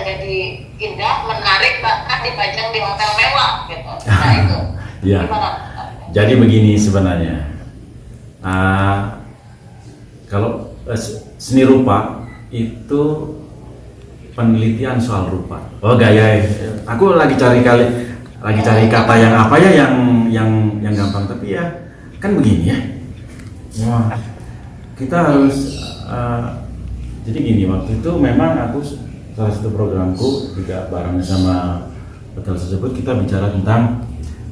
jadi indah, menarik, bahkan dipajang di hotel mewah gitu. Nah itu Ya. gimana? Jadi begini sebenarnya, kalau seni rupa itu penelitian soal rupa. Oh gaya, aku lagi cari kata yang apa ya yang gampang, tapi ya kan begini ya. Wah, kita harus jadi gini, waktu itu memang aku salah satu programku juga bareng sama hotel tersebut, kita bicara tentang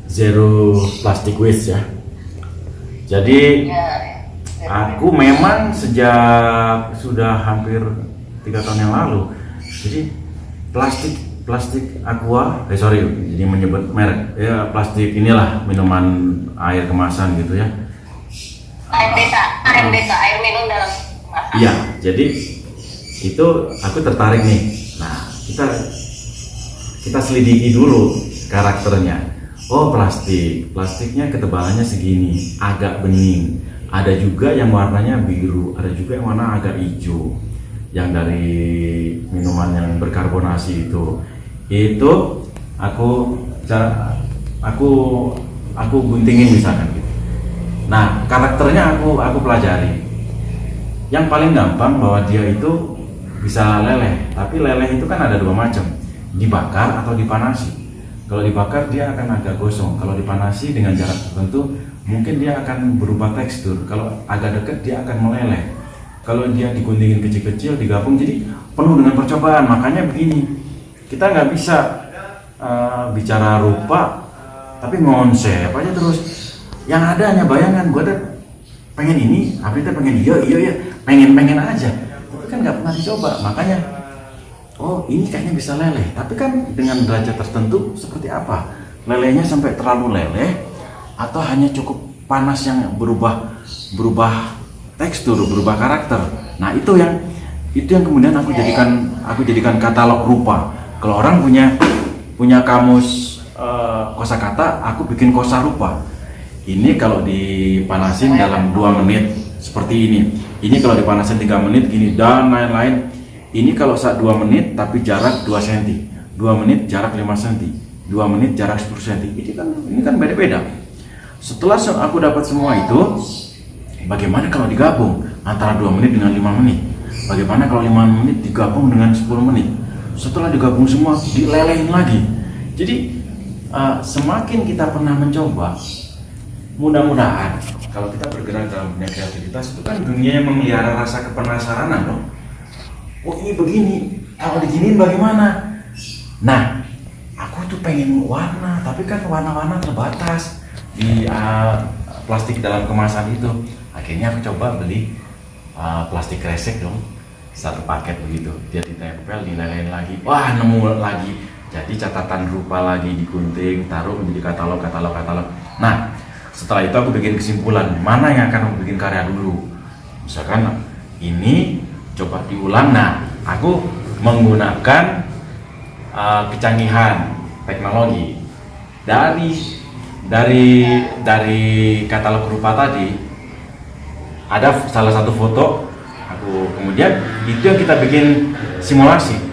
zero plastic waste ya. Jadi aku memang sejak sudah hampir 3 tahun yang lalu, jadi plastik aqua, jadi menyebut merek ya, plastik inilah minuman air kemasan gitu ya. AMDK, air minum dalam kemasan. Iya, jadi itu aku tertarik nih. Nah, kita selidiki dulu karakternya. Oh, plastiknya ketebalannya segini, agak bening. Ada juga yang warnanya biru, ada juga yang warna agak hijau. Yang dari minuman yang berkarbonasi itu aku guntingin misalkan gitu. Nah, karakternya aku pelajari. Yang paling gampang bahwa dia itu bisa leleh, tapi leleh itu kan ada 2 macam, dibakar atau dipanasi. Kalau dibakar dia akan agak gosong, kalau dipanasi dengan jarak tertentu mungkin dia akan berubah tekstur. Kalau agak dekat dia akan meleleh. Kalau dia diguntingin kecil-kecil, digabung, jadi penuh dengan percobaan. Makanya begini, kita nggak bisa bicara rupa tapi ngonsep aja terus. Yang ada hanya bayangan, gue tuh pengen ini, Aprita pengen iya, pengen aja, tapi kan nggak pernah dicoba. Makanya oh ini kayaknya bisa leleh, tapi kan dengan derajat tertentu seperti apa? Lelehnya sampai terlalu leleh atau hanya cukup panas yang berubah tekstur, berubah karakter. Nah itu yang kemudian aku jadikan katalog rupa. Kalau orang punya kamus kosakata, aku bikin kosa rupa. Ini kalau dipanasin dalam 2 menit seperti ini. Ini kalau dipanasin 3 menit gini dan lain-lain. Ini kalau saat 2 menit tapi jarak 2 cm, 2 menit jarak 5 cm, 2 menit jarak 10 cm. Ini kan beda-beda. Setelah aku dapat semua itu, bagaimana kalau digabung antara 2 menit dengan 5 menit? Bagaimana kalau 5 menit digabung dengan 10 menit? Setelah digabung semua, dilelehin lagi. Jadi semakin kita pernah mencoba, mudah-mudahan kalau kita bergerak dalam dunia kreativitas itu kan dunia yang memelihara rasa kepenasaranan dong. Oh ini begini, kalau diginiin bagaimana? Nah, aku tuh pengen warna, tapi kan warna-warna terbatas di plastik dalam kemasan itu. Akhirnya aku coba beli plastik kresek dong, 1 paket begitu. Dia ditempel, dilelehin lagi, wah nemu lagi. Jadi catatan rupa lagi digunting, taruh menjadi katalog. Nah, setelah itu aku bikin kesimpulan, mana yang akan aku bikin karya dulu. Misalkan ini coba diulang. Nah, aku menggunakan kecanggihan teknologi dari katalog rupa tadi. Ada salah satu foto aku, kemudian itu yang kita bikin simulasi.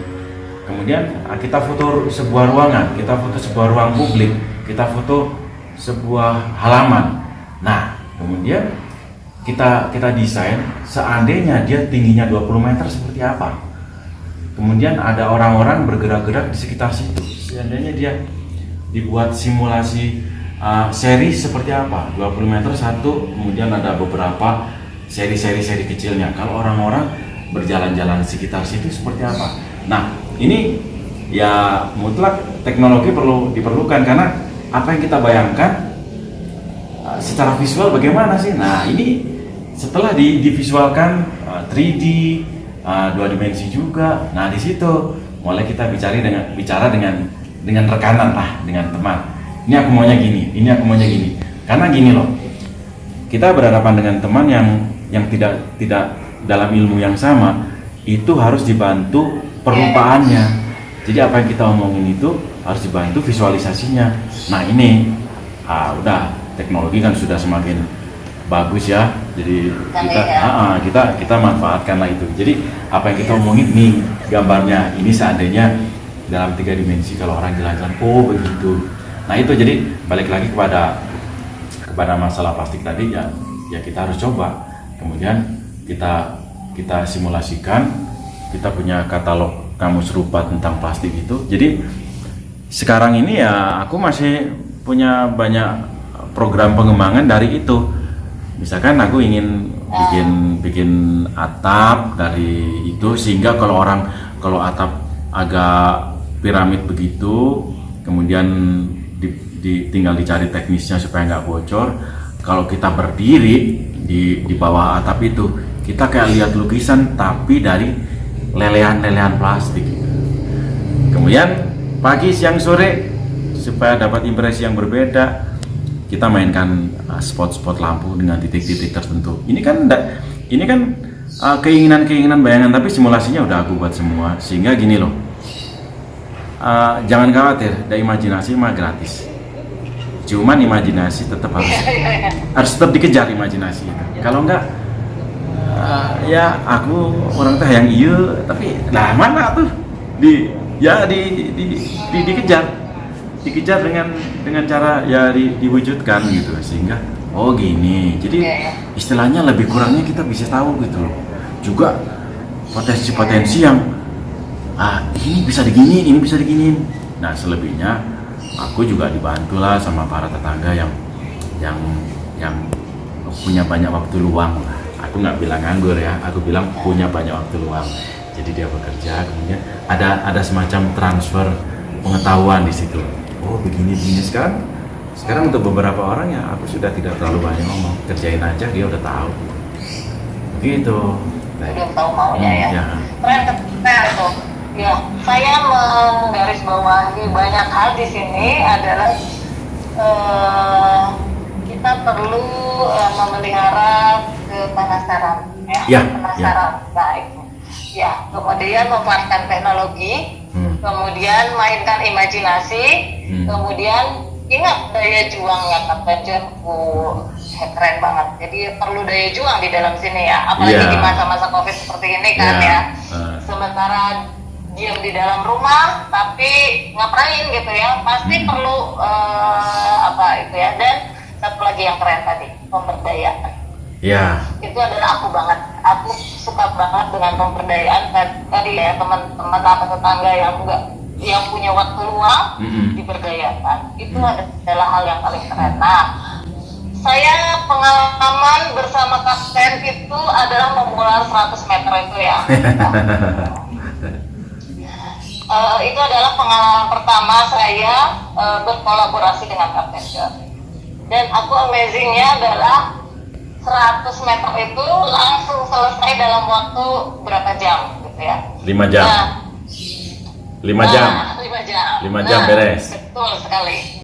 Kemudian kita foto sebuah ruangan, kita foto sebuah ruang publik, kita foto sebuah halaman. Nah, kemudian kita desain seandainya dia tingginya 20 meter seperti apa. Kemudian ada orang-orang bergerak-gerak di sekitar situ. Seandainya dia dibuat simulasi seri seperti apa, 20 meter satu, kemudian ada beberapa seri kecilnya. Kalau orang-orang berjalan-jalan di sekitar situ seperti apa. Nah, ini ya mutlak teknologi perlu diperlukan, karena apa yang kita bayangkan secara visual bagaimana sih. Nah ini setelah divisualkan 3D, 2 dimensi juga. Nah di situ mulai kita bicara dengan rekanan lah, dengan teman. Ini aku maunya gini, ini aku maunya gini. Karena gini loh, kita berhadapan dengan teman yang tidak dalam ilmu yang sama, itu harus dibantu perumpaannya. Jadi apa yang kita omongin itu harus dibantu visualisasinya. Nah ini udah teknologi kan sudah semakin bagus ya. Jadi Iya. kita manfaatkanlah itu. Jadi apa yang kita omongin nih gambarnya ini seandainya dalam 3 dimensi kalau orang jalan-jalan, oh begitu. Nah itu jadi balik lagi kepada masalah plastik tadi ya kita harus coba. Kemudian kita simulasikan, kita punya katalog kamus rupa tentang plastik itu. Jadi sekarang ini ya aku masih punya banyak program pengembangan dari itu. Misalkan aku ingin bikin atap dari itu, sehingga kalau atap agak piramid begitu, kemudian tinggal dicari teknisnya supaya nggak bocor. Kalau kita berdiri di bawah atap itu, kita kayak lihat lukisan tapi dari lelehan plastik. Kemudian pagi, siang, sore supaya dapat impresi yang berbeda, kita mainkan spot-spot lampu dengan titik-titik tertentu. Ini kan keinginan bayangan, tapi simulasinya udah aku buat semua. Sehingga gini loh, jangan khawatir, imajinasi mah gratis. Cuman imajinasi tetap harus tetap dikejar imajinasi itu. Kalau enggak, ya aku orang teh yang iya, tapi nah mana tuh dikejar dengan cara ya diwujudkan gitu, sehingga oh gini. Jadi istilahnya lebih kurangnya kita bisa tahu gitu loh. Juga potensi-potensi yang ini bisa digini, ini bisa diginiin. Nah selebihnya aku juga dibantulah sama para tetangga yang punya banyak waktu luang. Aku nggak bilang nganggur ya, aku bilang punya banyak waktu luang. Jadi dia bekerja, kemudian ada semacam transfer pengetahuan di situ. Oh begini sekarang untuk beberapa orang ya aku sudah tidak terlalu banyak ngomong, kerjain aja dia udah tahu. Begitu. Udah tahu maunya ya. Keren tuh. Ya, saya menggarisbawahi banyak hal di sini adalah kita perlu memelihara penasaran, penasaran. Baik. Ya, kemudian memanfaatkan teknologi, kemudian mainkan imajinasi, kemudian ingat daya juang ya Kapten John. Keren banget. Jadi perlu daya juang di dalam sini ya, apalagi di masa-masa COVID seperti ini kan ya. Sementara diam di dalam rumah tapi ngapain gitu ya, pasti perlu itu ya. Dan satu lagi yang keren tadi, pemberdayaan. Ya. Itu adalah aku banget. Aku suka banget dengan pemberdayaan tadi ya, teman-teman atau tetangga yang punya waktu luang diberdayakan. Itu adalah hal yang paling keren. Nah, saya pengalaman bersama Kapten itu adalah memulai 100 meter itu ya. Itu adalah pengalaman pertama saya berkolaborasi dengan Kapten John. Dan aku amazingnya adalah 100 meter itu langsung selesai dalam waktu berapa jam gitu ya? 5 jam. Nah, 5 jam. 5 jam. 5 jam beres. Betul sekali.